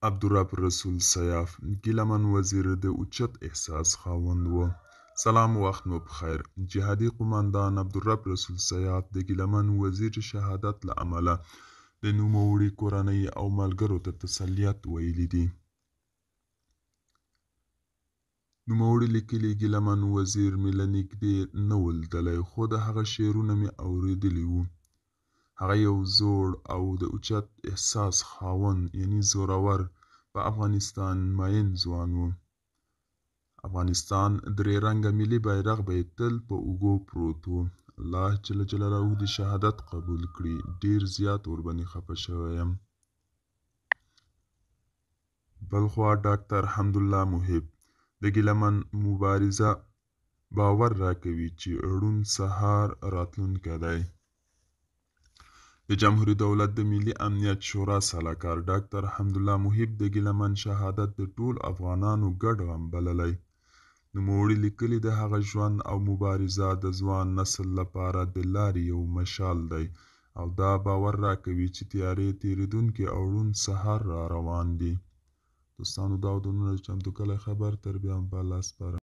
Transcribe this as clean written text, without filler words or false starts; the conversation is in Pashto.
عبدالرب رسول سیاف ګیلمن وزیر د اوچت احساس خاوند و. سلام وخت مو بخیر. جهادي قوماندان عبدالرب رسول سیاف د ګیلمن وزیر شهادت له امله د نوموړي کورنۍ او ملګرو ته تسلیت ویلي دي. نوموړي لیکلي ګیلمن وزیر مې له نږدې نه و لیدلی، خو د هغه شعرونه مې اورېدلي وو. هغه یو زوړ او د اوچت احساس خاوند یعنی زورور په افغانستان مین ځوان و. افغانستان درې رنګه ملي بیرغ به یې تل په اوږو پروت و. الله جل جلاله دې شهادت قبول کړي. ډیر زیات ورباندې خفه شوی یم. بلخوا ډاکټر حمدالله محب د ګیلمن مبارزه باور راکوي چې ړوند سهار راتلونکی دی. د جمهوریت دولت د ملي امنیت شورا سلاکار ډاکټر حمدالله محب د ګیلمن شهادت د ټول افغانانو ګډ غم بللی. نوموړي لیکلي د هغه ژوند او مبارزه د ځوان نسل لپاره د لارې یو مشال دی او دا باور راکوي چې تیارې تیریدونکي او ړوند سهار را روان دي. دوستانو دا ودونونه چمتو کلی خبر تر بیا هم په الله سپارم.